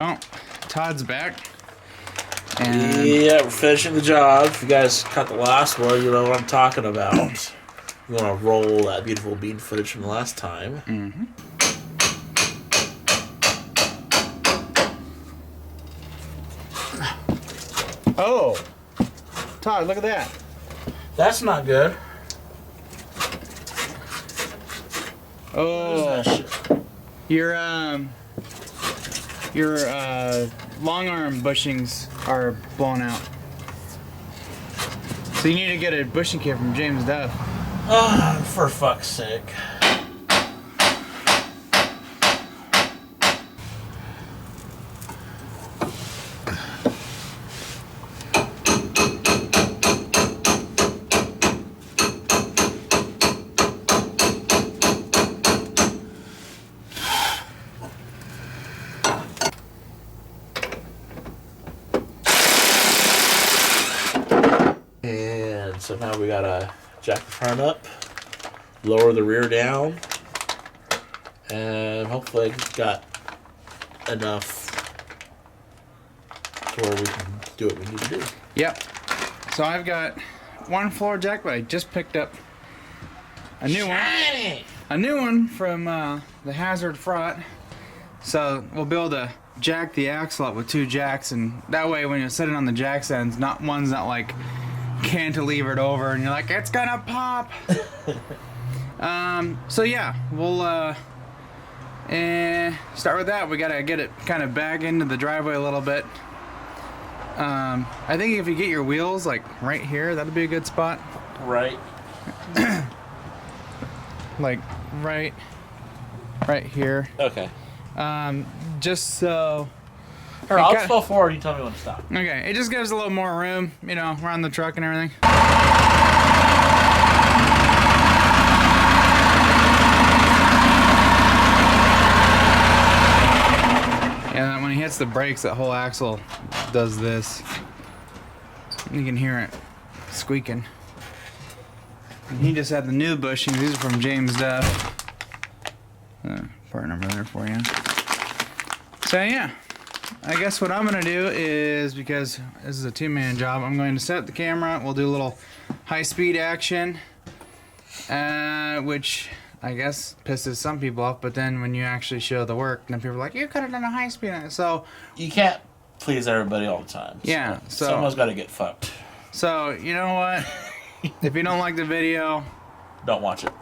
Oh, Todd's back. And yeah, we're finishing the job. If you guys caught the last one, you know what I'm talking about. You want to roll that beautiful bean footage from the last time. Mm-hmm. Oh, Todd, look at that. That's not good. Oh, your long arm bushings are blown out. So you need to get a bushing kit from James Duff. Oh, for fuck's sake. And so now we gotta jack the front up, lower the rear down, and hopefully got enough to where we can do what we need to do. Yep. So I've got one floor jack, but I just picked up a new one. A new one from the Hazard Fraught. So we'll be able to jack the axle up with two jacks, and that way when you're sitting on the jack stands, one's not like cantilevered over and you're like, it's gonna pop. So yeah, we'll start with that. We gotta get it kind of back into the driveway a little bit. I think if you get your wheels like right here, that'd be a good spot. Right. Like right here. Okay. Just so. Here, I'll just go forward. You tell me when to stop. Okay, it just gives a little more room, you know, around the truck and everything. Yeah, when he hits the brakes, that whole axle does this. You can hear it squeaking. And he just had the new bushings. These are from James Duff. Part number there for you. So yeah. I guess what I'm going to do is, because this is a two-man job, I'm going to set the camera. We'll do a little high-speed action, which I guess pisses some people off, but then when you actually show the work, then people are like, you could have done a high-speed. So you can't please everybody all the time. Yeah. So someone's got to get fucked. So, you know what? If you don't like the video, don't watch it.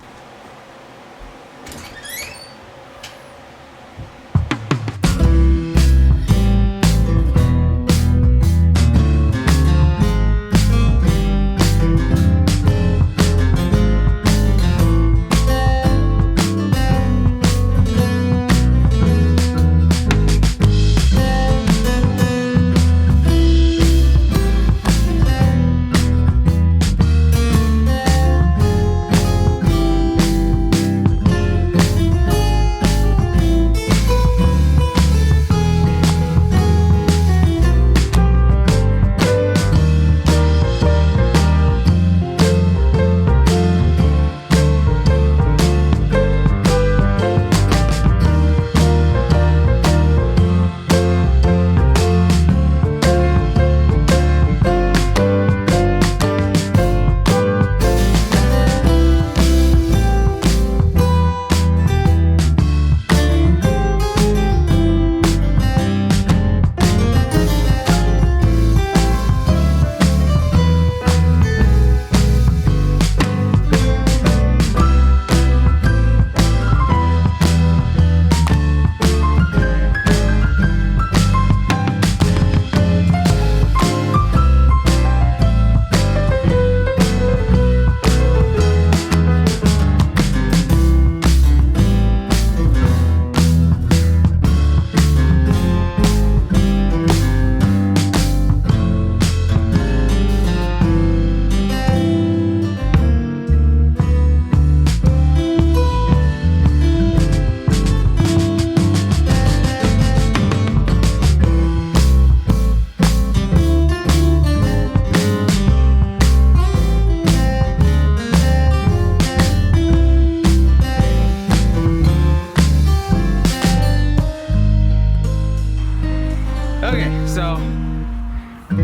Okay, so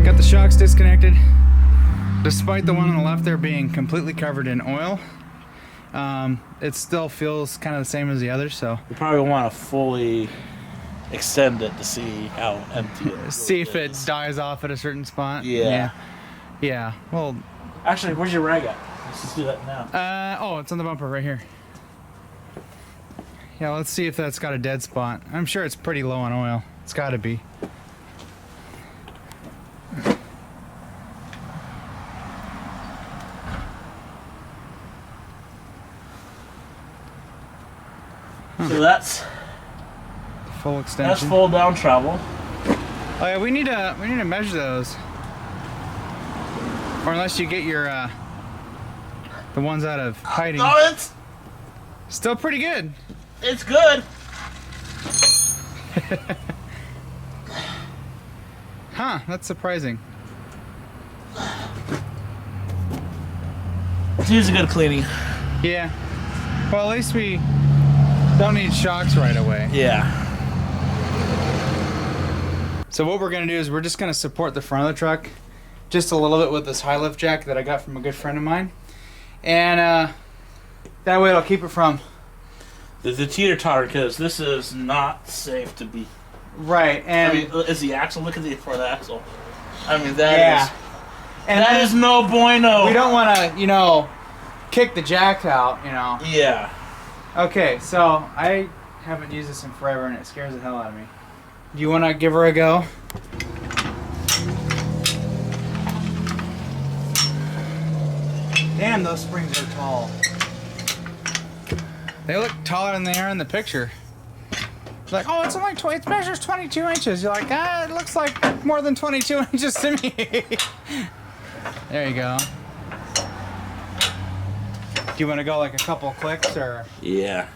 got the shocks disconnected. Despite the one on the left there being completely covered in oil, it still feels kind of the same as the others. So You probably want to fully extend it to see how empty it is. see if it dies off at a certain spot. Yeah. Yeah. Well, Actually, where's your rag at? Let's just do that now. oh, it's on the bumper right here. Yeah, let's see if that's got a dead spot. I'm sure it's pretty low on oil. It's got to be. So that's Full extension. that's full down travel. Oh yeah, we need to measure those. Or unless you get your the ones out of hiding. No, it's Still pretty good. good. Huh, that's surprising. It needs a good cleaning. Yeah. Well, at least we don't need shocks right away. Yeah. So what we're gonna do is we're just gonna support the front of the truck just a little bit with this high lift jack that I got from a good friend of mine. And that way it'll keep it from... The teeter-totter, because this is not safe to be. Right, and... I mean, is the axle? Look at the front axle. I mean, that is... And that is no bueno. We don't want to, you know, kick the jack out, you know. Yeah. Okay, so I haven't used this in forever and it scares the hell out of me. Do you want to give her a go? Damn, those springs are tall. They look taller than they are in the picture. Like, oh, it's only it measures 22 inches. You're like, it looks like more than 22 inches to me. There you go. Do you want to go like a couple clicks or? Yeah.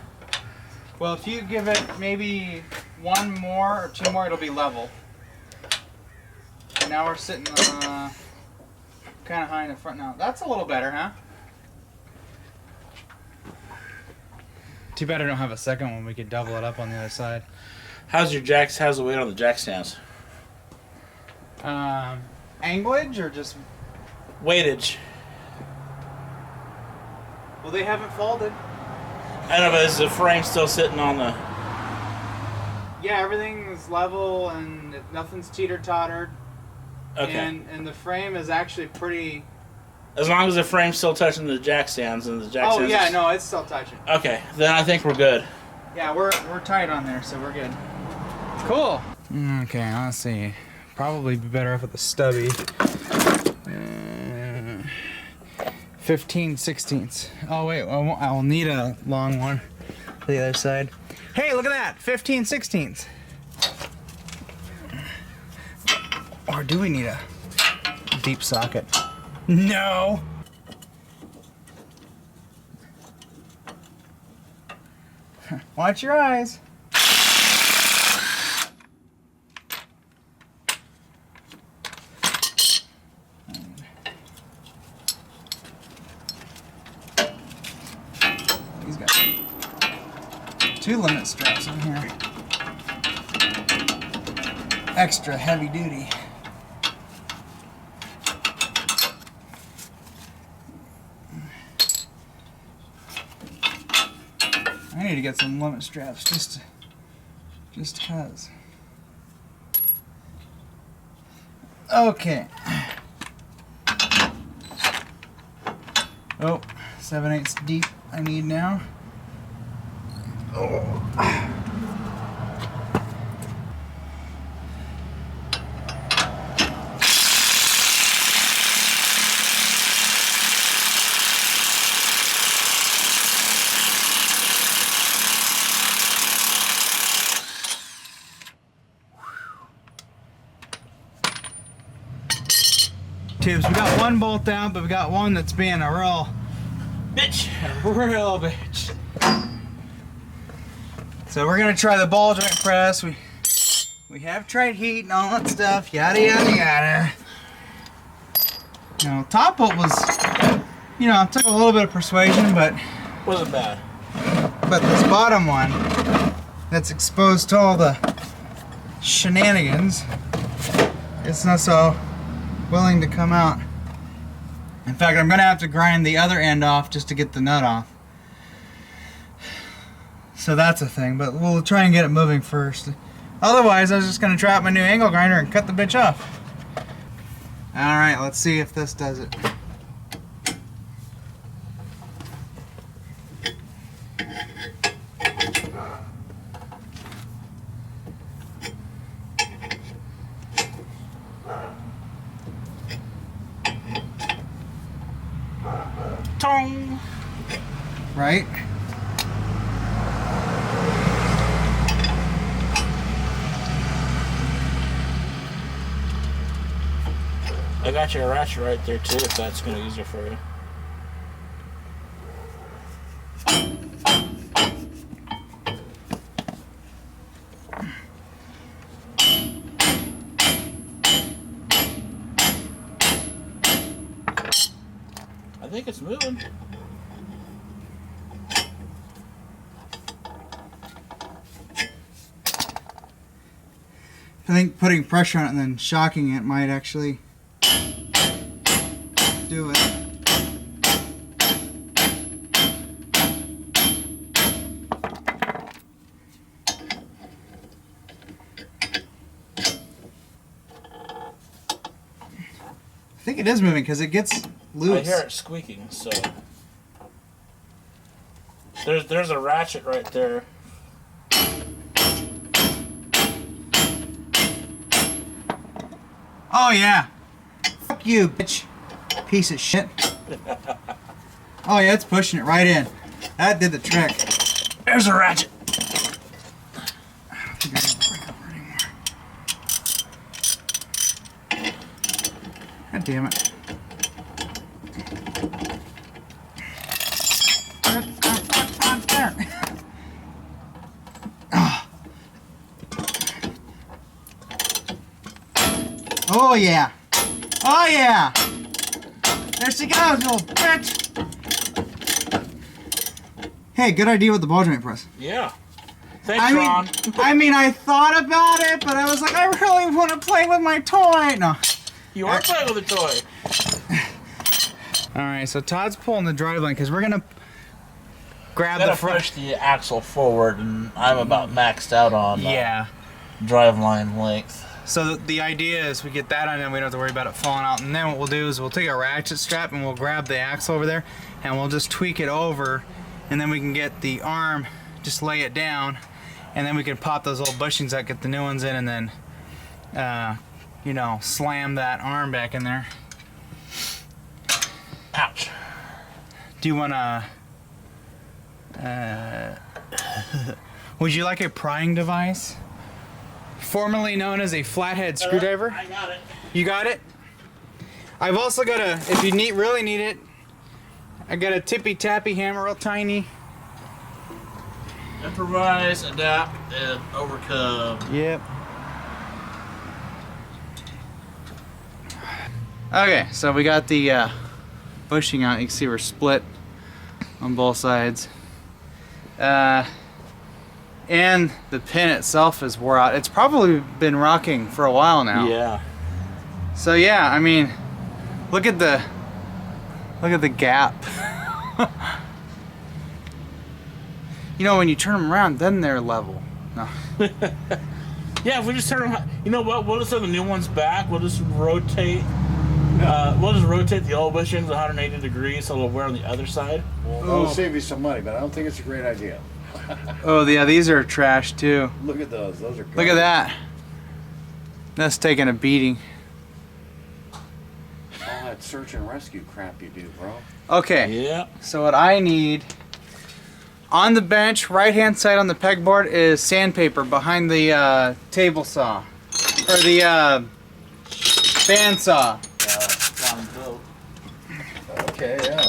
Well, if you give it maybe one more or two more, it'll be level. Now we're sitting kind of high in the front now. That's a little better, huh? Too bad I don't have a second one. We could double it up on the other side. How's the weight on the jack stands? Anglage or just? Weightage. Well, they haven't folded. I know, but is the frame still sitting on the... Yeah, everything is level and nothing's teeter-tottered. Okay. And the frame is actually pretty... As long as the frame's still touching the jack stands and the jack stands... Oh, yeah, no, it's still touching. Okay, then I think we're good. Yeah, we're tight on there, so we're good. Cool. Okay, let's see. Probably be better off with the stubby. 15/16. Oh wait, I'll need a long one for the other side. Hey, look at that, 15/16. Or do we need a deep socket? No. Watch your eyes. He's got 2 limit straps on here. Extra heavy duty. I need to get some limit straps just cause. Okay. Oh, 7/8 deep I need now. Oh. Tubes. We got one bolt out, but we got one that's being a real Bitch! real bitch. So we're gonna try the ball joint press. We have tried heat and all that stuff. Yada yada yada. You know, top bolt was, you know, it took a little bit of persuasion, but Wasn't bad. But this bottom one, that's exposed to all the shenanigans, it's not so willing to come out. In fact, I'm gonna have to grind the other end off just to get the nut off. So that's a thing, but we'll try and get it moving first. Otherwise, I was just gonna try out my new angle grinder and cut the bitch off. Alright, let's see if this does it. Tong! Right? I got your ratchet right there too, if that's gonna be easier for you. I think it's moving. I think putting pressure on it and then shocking it might actually do it. I think it is moving because it gets loose. I hear it squeaking, so there's a ratchet right there. Oh yeah. Fuck you, bitch. Piece of shit. Oh yeah, it's pushing it right in. That did the trick. There's a ratchet. I don't think I can break over anymore. God damn it. Oh yeah. Oh yeah. There she goes, you little bitch. Hey, good idea with the ball joint press. Yeah. Thanks, Ron. I mean, I thought about it, but I was like, I really want to play with my toy. No. You are playing with a toy. All right, so Todd's pulling the driveline because we're gonna grab Gotta the front. push the axle forward, and I'm about maxed out on drive line length. So the idea is we get that on and we don't have to worry about it falling out. And then what we'll do is we'll take a ratchet strap and we'll grab the axle over there and we'll just tweak it over, and then we can get the arm, just lay it down, and then we can pop those old bushings out, get the new ones in, and then you know, slam that arm back in there. Ouch. Do you wanna would you like a prying device? Formerly known as a flathead screwdriver. I got it. You got it? I've also got a, if you really need it, I got a tippy tappy hammer, real tiny. Improvise, adapt, and overcome. Yep. Okay, so we got the bushing out. You can see we're split on both sides. And the pin itself is wore out. It's probably been rocking for a while now. Yeah. So yeah, I mean, look at the gap. You know, when you turn them around, then they're level. No. Yeah, if we just turn them, you know what? We'll just turn the new ones back. We'll just rotate. We'll just rotate the old bushings 180 degrees so it'll wear on the other side. Well, that'll save you some money, but I don't think it's a great idea. Oh yeah, these are trash too. Look at those. Those are good. Look at that. That's taking a beating. All that search and rescue crap you do, bro. Okay. Yeah. So what I need on the bench, right hand side on the pegboard, is sandpaper behind the table saw. Or the band saw. Okay, yeah.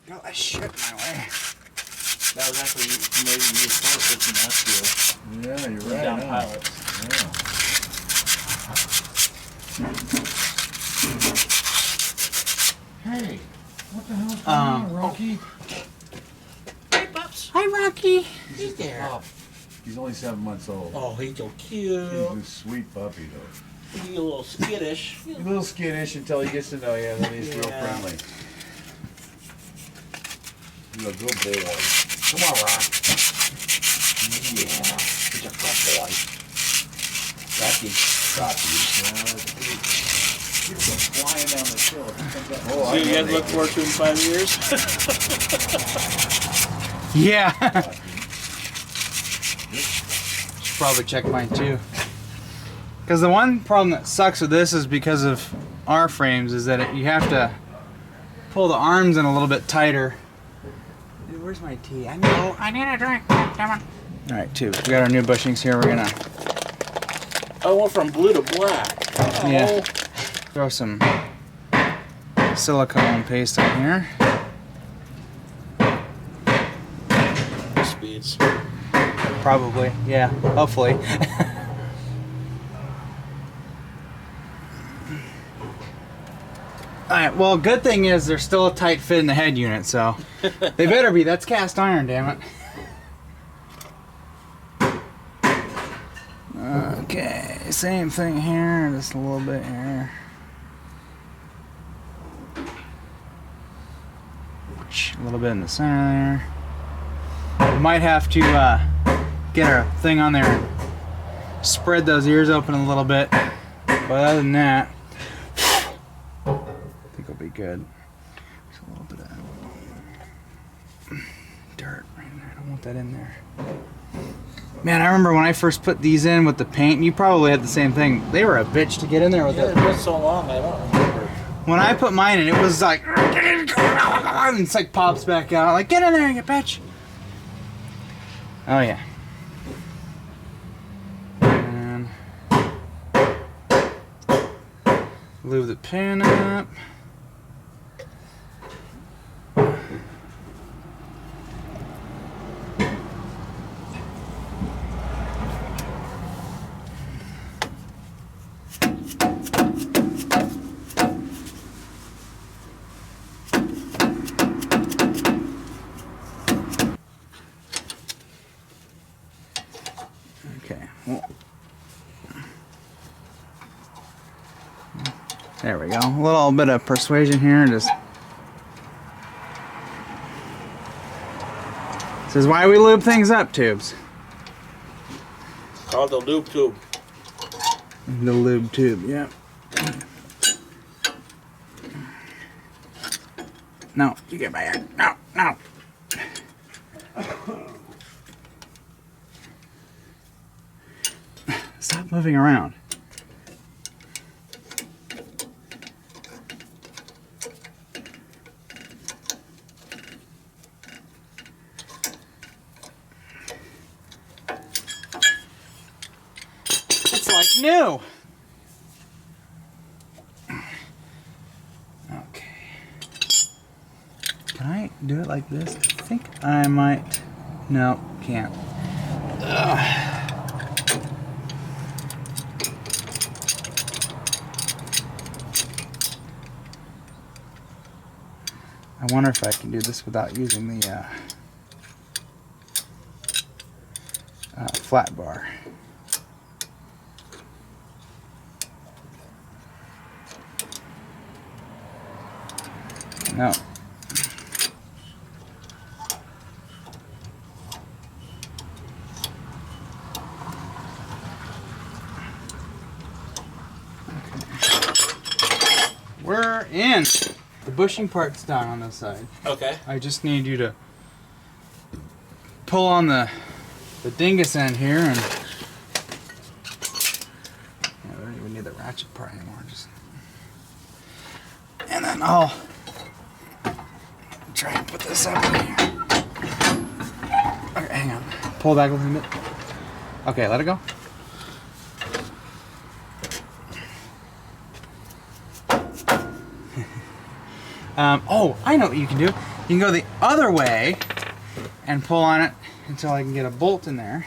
Got that shit in my way. That was actually maybe used for search and rescue. Yeah, you're right. Down huh? pilots. Yeah. Hey, what the hell's going on, Rocky? Hey, pups. Hi, Rocky. He's there. He's only 7 months old. Oh, he's so He's cute. a sweet puppy, though. He's a little skittish. He's a little skittish until he gets to know you, and then he's real Yeah. friendly. He's a good boy. Come on, Rock. Yeah, he's a good boy. Rocky. He's flying down the hill. If he comes up. Oh, So you guys look forward to in 5 years? Yeah. Should probably check mine too. Because the one problem that sucks with this is because of our frames is that you have to pull the arms in a little bit tighter. Dude, where's my tea? I need a drink. Come on. All right, tubes. We got our new bushings here. We're gonna I went from blue to black. Oh. Yeah. Throw some silicone paste on here. Speeds. Probably, yeah. Hopefully. Alright, well, good thing is there's still a tight fit in the head unit, so they better be. That's cast iron, damn it. Okay, same thing here, just a little bit here. A little bit in the center there. We might have to get our thing on there and spread those ears open a little bit. But other than that, I think it'll be good. There's a little bit of dirt right there. I don't want that in there. Man, I remember when I first put these in with the paint, you probably had the same thing. They were a bitch to get in there with Yeah, it. it was so long, I don't remember. When I put mine in, it was like, and it's like pops back out. Like, get in there, you bitch. Oh, yeah. And lube the pan up. Okay. Well, there we go. A little bit of persuasion here. Just this is why we lube things up, tubes. Called the loop tube. The lube tube, yeah. No, you get back here. No, no. Stop moving around. It's like new. Okay. Can I do it like this? I think I might. No, can't. Ugh. I wonder if I can do this without using the flat bar. No. We're in. The bushing part's done on this side. Okay. I just need you to pull on the dingus end here, and yeah, we don't even need the ratchet part anymore. Just and then I'll try and put this up in here. Okay, hang on. Pull back a little bit. Okay, let it go. Oh, I know what you can do. You can go the other way and pull on it until I can get a bolt in there.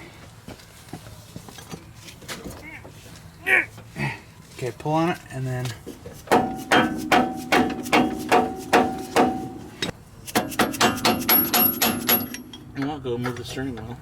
Okay, pull on it and then... I'll go move the steering wheel.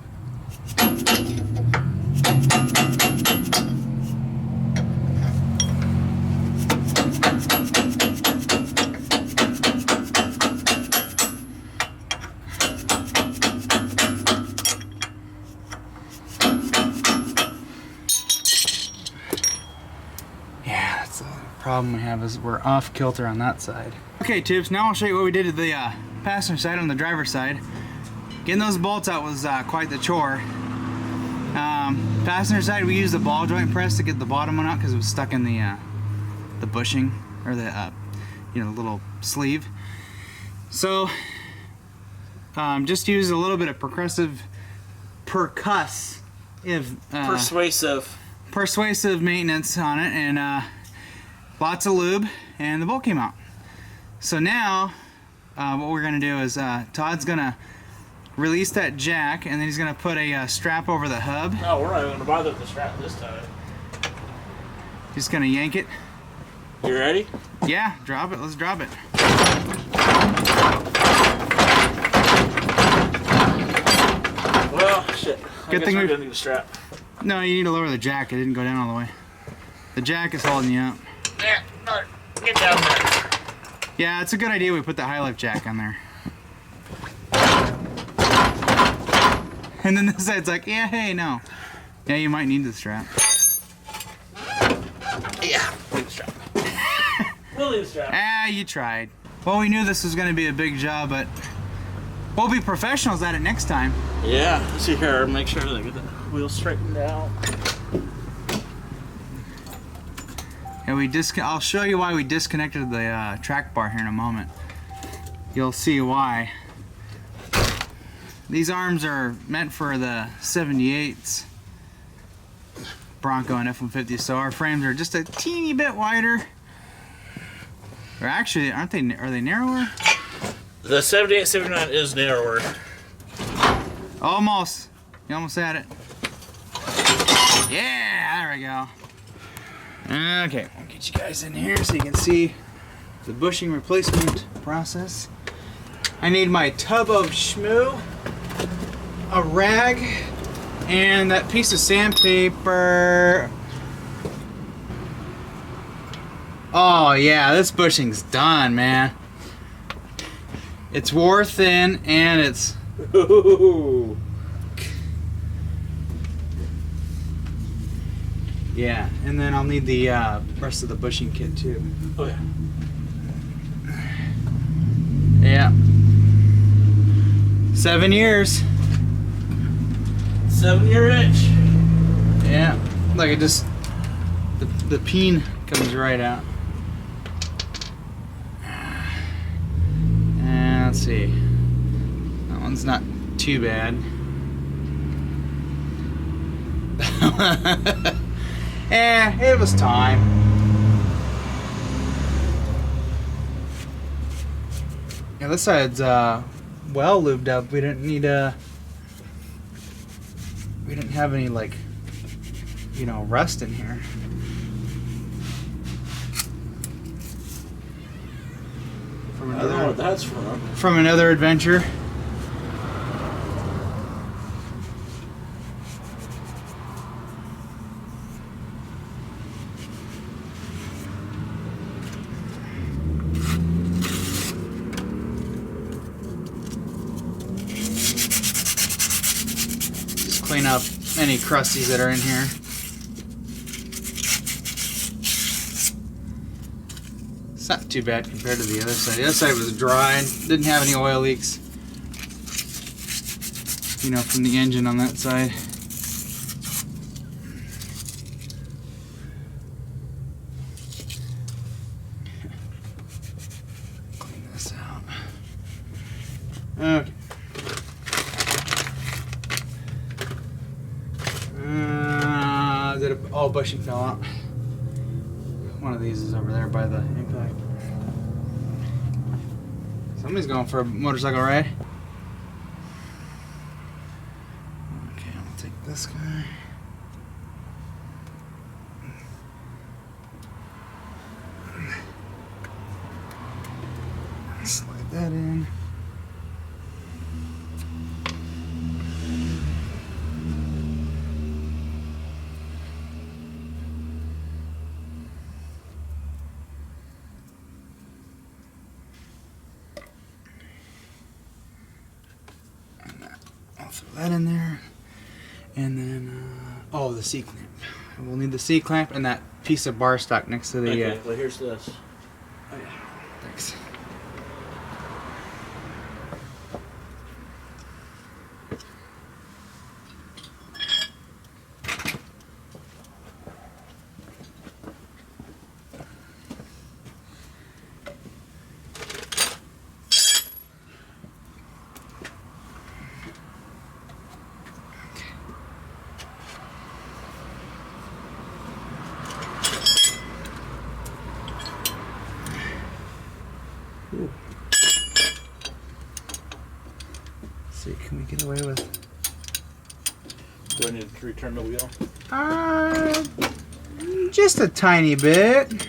Yeah, that's the problem we have is we're off kilter on that side. Okay, Tips, now I'll show you what we did to the passenger side on the driver's side. Getting those bolts out was quite the chore. Passenger side, we used the ball joint press to get the bottom one out because it was stuck in the bushing, or the little sleeve. So just use a little bit of persuasive maintenance on it, and lots of lube, and the bolt came out. So now what we're gonna do is Todd's gonna release that jack, and then he's gonna put a strap over the hub. No, we're not even gonna bother with the strap this time. Just gonna yank it. You ready? Yeah, drop it. Let's drop it. Well, shit. Good thing we're we gonna need a strap. No, you need to lower the jack. It didn't go down all the way. The jack is holding you up. There, no, get down there. Yeah, it's a good idea we put the high lift jack on there. And then this side's like, yeah, hey, no. Yeah, you might need the strap. Yeah, need the strap. We'll need the strap. Ah, you tried. Well, we knew this was going to be a big job, but we'll be professionals at it next time. Yeah, see here, make sure they get the wheels straightened out. Yeah, I'll show you why we disconnected the track bar here in a moment. You'll see why. These arms are meant for the 78s Bronco and F-150, so our frames are just a teeny bit wider. Or actually, are they narrower? The 78, 79 is narrower. Almost. You almost had it. Yeah, there we go. Okay, I'll get you guys in here so you can see the bushing replacement process. I need my tub of schmoo, a rag, and that piece of sandpaper. Oh yeah, this bushing's done, man. It's wore thin and it's... Ooh. Yeah, and then I'll need the rest of the bushing kit too. Oh yeah. Yeah. 7 years. 7-year itch. Yeah. Like it just, the peen comes right out. And let's see. That one's not too bad. Yeah, it was time. Yeah, this side's well lubed up. We didn't need we didn't have any like, rust in here. I don't know what that's from. From another adventure. Clean up any crusties that are in here. It's not too bad compared to the other side. The other side was dry and didn't have any oil leaks. From the engine on that side. Clean this out. Okay. Oh, bushing fell out. One of these is over there by the impact. Somebody's going for a motorcycle ride. Okay, I'll take this guy. Slide that in. Put that in there. And then, oh, the C-clamp. We'll need the C-clamp and that piece of bar stock next to the... Okay, well, here's this. Oh, yeah. Thanks. Ooh. Let's see, can we get away with? Do I need to return the wheel? Just a tiny bit.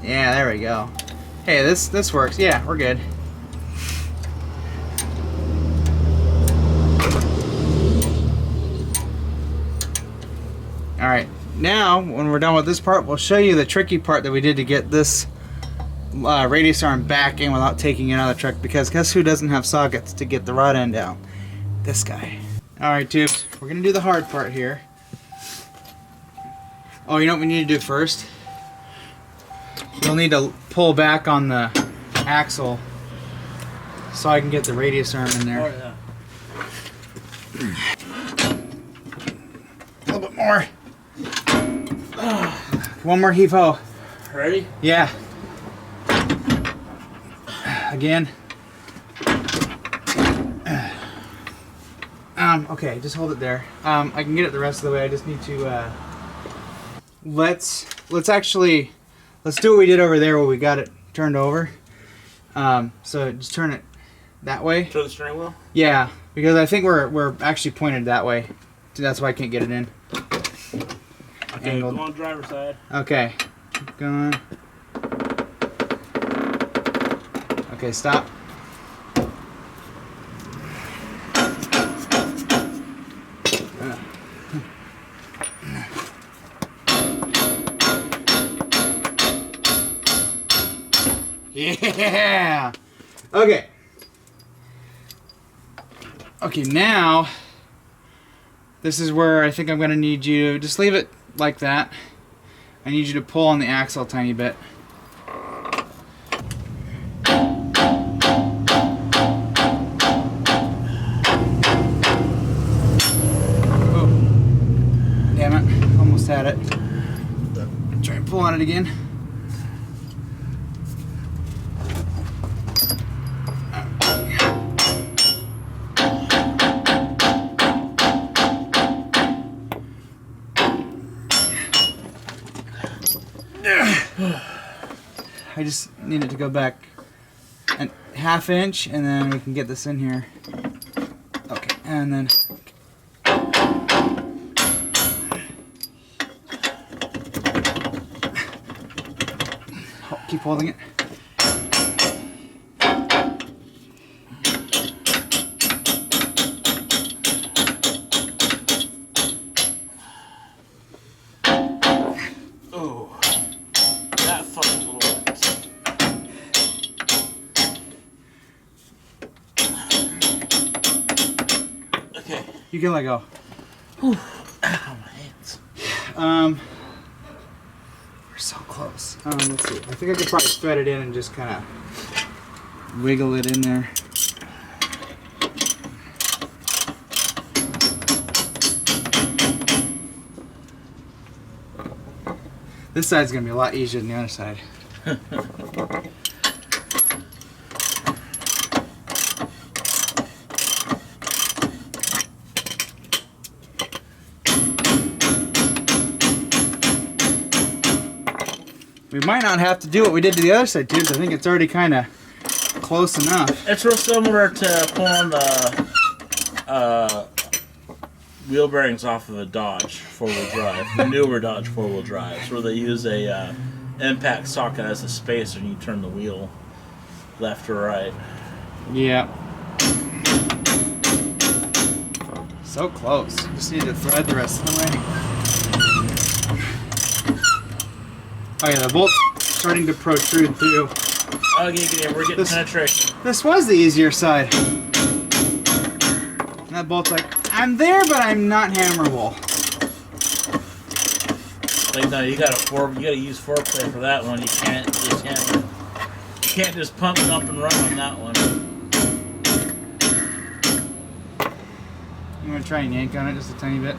Yeah, there we go. Hey, this works. Yeah, we're good. All right. Now, when we're done with this part, we'll show you the tricky part that we did to get this radius arm back in without taking it out of the truck, because guess who doesn't have sockets to get the rod end out? This guy. Alright, tubes, we're going to do the hard part here. Oh, you know what we need to do first? We'll need to pull back on the axle so I can get the radius arm in there. Oh, yeah. A little bit more. One more heave-ho. Ready? Yeah. Again. Okay, just hold it there. I can get it the rest of the way. I just need to let's do what we did over there where we got it turned over. So just turn it that way. Turn the steering wheel? Yeah, because I think we're actually pointed that way. So that's why I can't get it in. Okay, Angled. go on driver's side. Okay. Keep going. Okay, stop. Yeah. Okay. Okay, now this is where I think I'm going to need you to just leave it like that. I need you to pull on the axle a tiny bit. Oh. Damn it. Almost had it. Try and pull on it again. I just need it to go back a ½ inch, and then we can get this in here. Okay, and then keep holding it. You can let go. Whew. Ow, my hands. We're so close. Let's see. I think I could probably thread it in and just kind of wiggle it in there. This side's gonna be a lot easier than the other side. We might not have to do what we did to the other side, too, because I think it's already kind of close enough. It's real similar to pulling the wheel bearings off of a Dodge four-wheel drive, the newer Dodge four-wheel drives, where they use a impact socket as a spacer and you turn the wheel left or right. Yeah. So close. Just need to thread the rest of the way. Oh yeah, the bolt's starting to protrude through. Okay, we're getting penetration. This was the easier side. And that bolt's like, I'm there, but I'm not hammerable. Like, no, you gotta use foreplay for that one. You can't just hammer. You can't just pump, dump, and run on that one. I'm gonna try and yank on it just a tiny bit.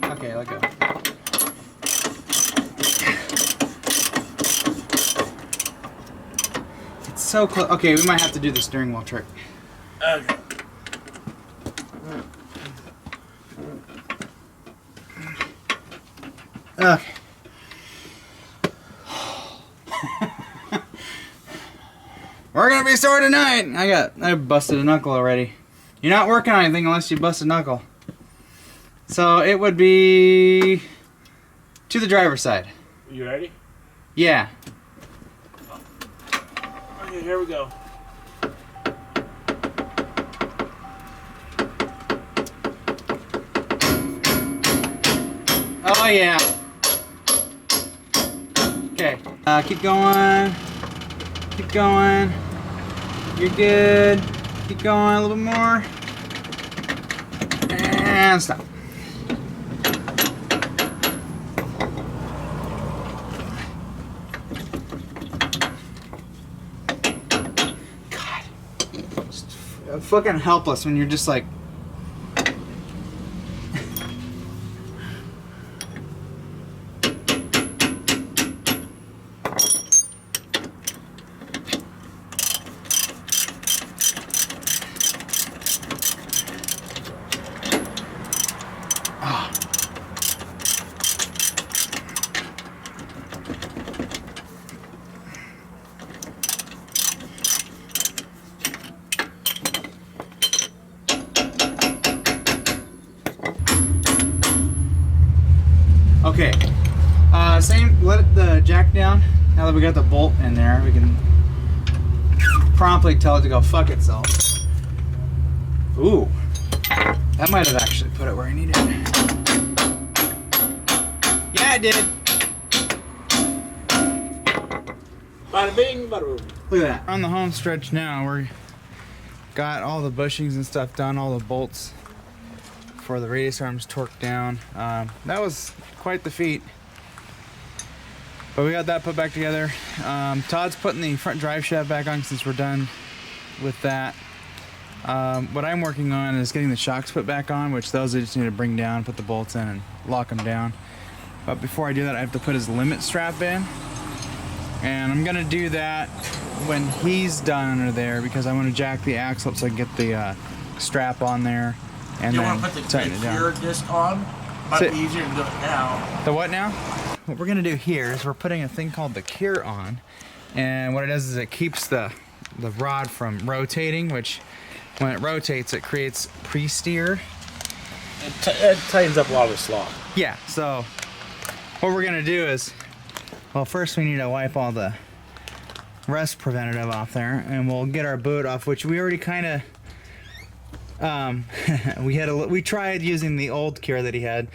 Okay, let go. It's so close. Okay, we might have to do the steering wheel trick. Okay. Okay. We're gonna be sore tonight. I busted a knuckle already. You're not working on anything unless you bust a knuckle. So it would be to the driver's side. You ready? Yeah. Okay, here we go. Oh yeah. Okay. Keep going. Keep going. You're good. Keep going a little bit more. And stop. God. Just fucking helpless when you're just like. Okay, same, let the jack down. Now that we got the bolt in there, we can promptly tell it to go fuck itself. Ooh, that might have actually put it where I needed it. Yeah, it did. Bada bing, bada boom. Look at that. On the home stretch now, we got all the bushings and stuff done, all the bolts for the radius arms torqued down. That was quite the feat. But we got that put back together. Todd's putting the front drive shaft back on since we're done with that. What I'm working on is getting the shocks put back on, which those I just need to bring down, put the bolts in, and lock them down. But before I do that, I have to put his limit strap in. And I'm gonna do that when he's done under there because I want to jack the axle up so I can get the strap on there. And You then want to put the tighten it down. gear disc on? Might So- be easier to do it now. The what now? What we're gonna do here is we're putting a thing called the cure on, and what it does is it keeps the rod from rotating, which when it rotates it creates pre-steer. It tightens up a lot of the slot. Yeah, so what we're gonna do is, well, first we need to wipe all the rust preventative off there, and we'll get our boot off, which we already kind of we tried using the old cure that he had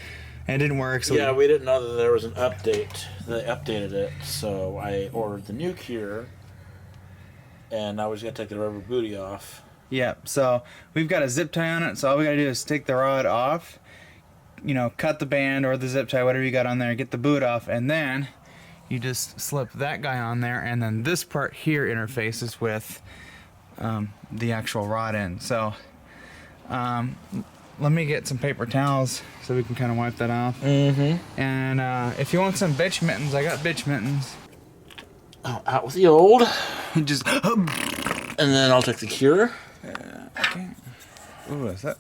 and it didn't work, so Yeah, we didn't know that there was an update. They updated it, so I ordered the new cure, and now we just gotta take the rubber booty off. yeah, so we've got a zip tie on it, so all we gotta do is take the rod off, you know, cut the band or the zip tie, whatever you got on there, get the boot off, and then you just slip that guy on there, and then this part here interfaces with the actual rod end. So let me get some paper towels so we can kind of wipe that off. Mm-hmm. And if you want some bitch mittens, I got bitch mittens. Oh, out with the old. Just And then I'll take the cure. okay. Ooh, is that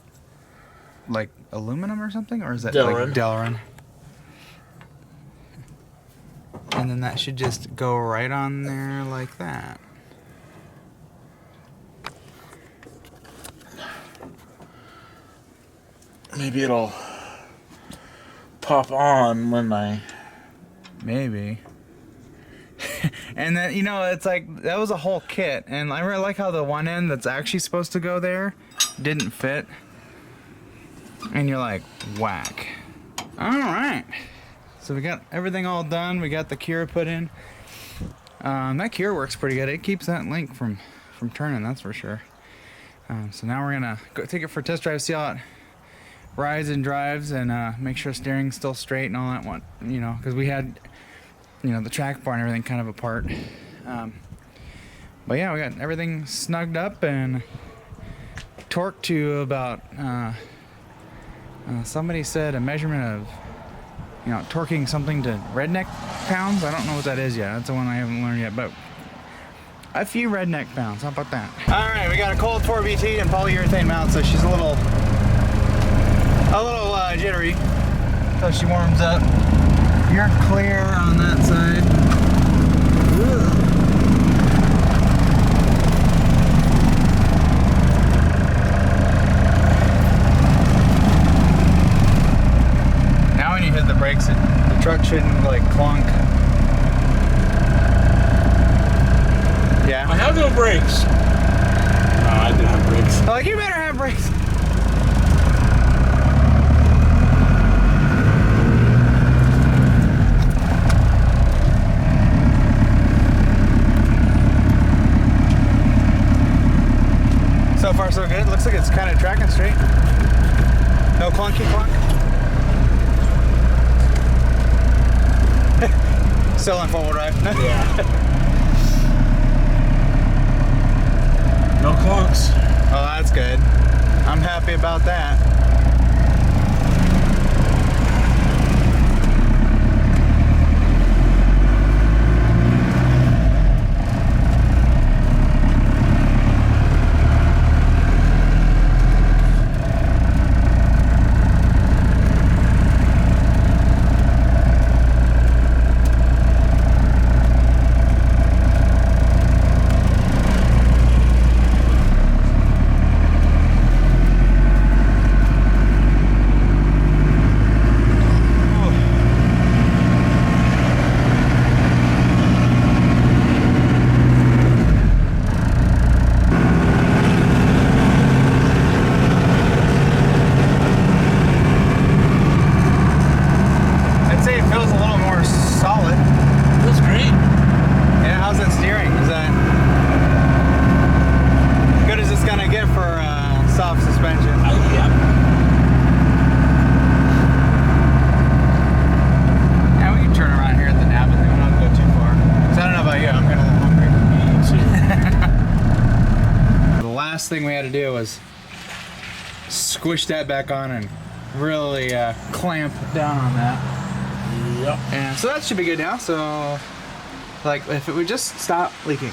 like aluminum or something, or is that Delrin. like Delrin? And then that should just go right on there like that. Maybe it'll pop on when I... Maybe. And then, you know, it's like, that was a whole kit. And I really like how the one end that's actually supposed to go there didn't fit. And you're like, whack. All right. So we got everything all done. We got the cure put in. That cure works pretty good. It keeps that link from turning, that's for sure. So now we're gonna go take it for a test drive, see how it rides and drives, and make sure steering's still straight and all that one. You know, because we had, you know, the track bar and everything kind of apart. But yeah, we got everything snugged up and torqued to about. Somebody said a measurement of, you know, torquing something to redneck pounds. I don't know what that is yet. That's the one I haven't learned yet, but a few redneck pounds. How about that? All right, we got a cold 4BT and polyurethane mount, so she's a little jittery. So she warms up. You're clear on that side. Ugh. Now when you hit the brakes, the truck shouldn't like clunk. Yeah. I have no brakes. No, I do have brakes. Like, you better have brakes. So far so good. Looks like it's kind of tracking straight. No clunky clunk. Still on 4-wheel drive. Yeah. No clunks. Oh, that's good. I'm happy about that. Thing we had to do was squish that back on and really clamp down on that. Yep. And so that should be good now. So, like, if it would just stop leaking,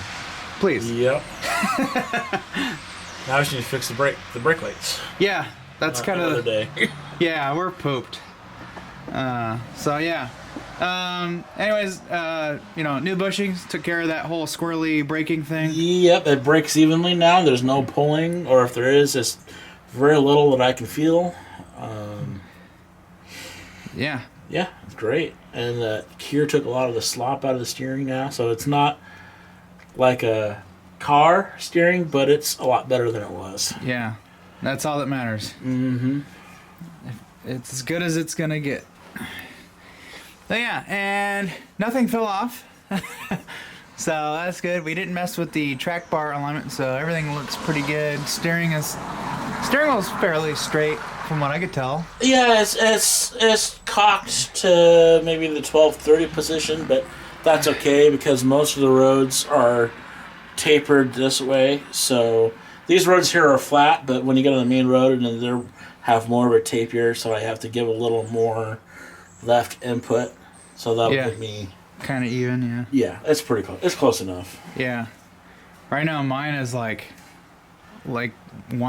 please. Yep. Now we should just fix the brake lights. Yeah, that's kind of another day. Yeah, we're pooped. So yeah. Anyways, you know, new bushings took care of that whole squirrely braking thing. Yep, it brakes evenly now. There's no pulling, or if there is, it's very little that I can feel. Yeah. Yeah, it's great. And the cure took a lot of the slop out of the steering now, so it's not like a car steering, but it's a lot better than it was. Yeah, that's all that matters. Mm-hmm. It's as good as it's gonna get. But yeah, and nothing fell off. So that's good. We didn't mess with the track bar alignment, so everything looks pretty good. Steering wheel's fairly straight from what I could tell. Yeah, it's cocked to maybe the 12-30 position, but that's okay because most of the roads are tapered this way. So these roads here are flat, but when you get on the main road, and they have more of a taper, so I have to give a little more left input, so that'll get me kind of even. Yeah. Yeah, it's pretty close. It's close enough. Yeah. Right now mine is like 1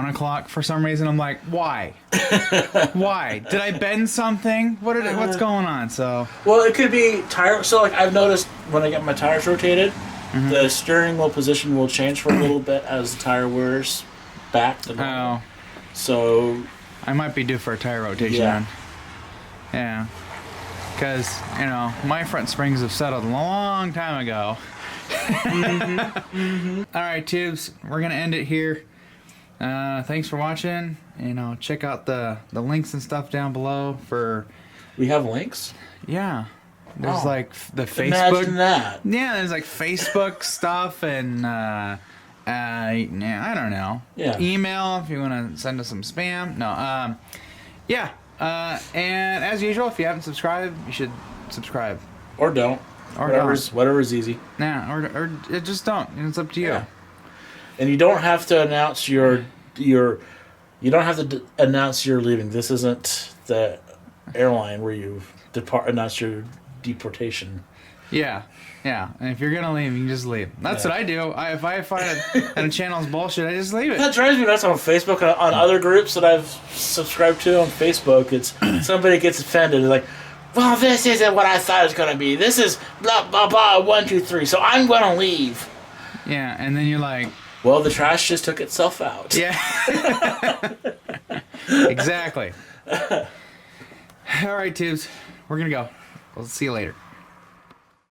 o'clock for some reason. I'm like, why? Why? Did I bend something? What's going on? So. Well, it could be tire. So like I've noticed when I get my tires rotated, the steering wheel position will change for a little bit as the tire wears back. Oh. So. I might be due for a tire rotation. Yeah. Yeah. because my front springs have settled a long time ago. All right, tubes, we're gonna end it here. Thanks for watching. Check out the links and stuff down below for. We have links. Yeah, there's like the Facebook. Imagine that. Yeah, there's like Facebook stuff and I don't know. Yeah. Email if you want to send us some spam. No. Yeah. And as usual, if you haven't subscribed, you should subscribe. Or don't. Or whatever's easy. Nah, or just don't. It's up to you. Yeah. And you don't have to announce you don't have to announce you're leaving. This isn't the airline where you announce your deportation. Yeah. Yeah. And if you're gonna leave, you can just leave. That's what I do. If I find that a channel's bullshit, I just leave it. That drives me nuts on Facebook. On other groups that I've subscribed to on Facebook, it's somebody gets offended. They're like, well, this isn't what I thought it was going to be. This is blah, blah, blah, 1, 2, 3, so I'm going to leave. Yeah, and then you're like... Well, the trash just took itself out. Yeah. Exactly. All right, tubes. We're going to go. We'll see you later.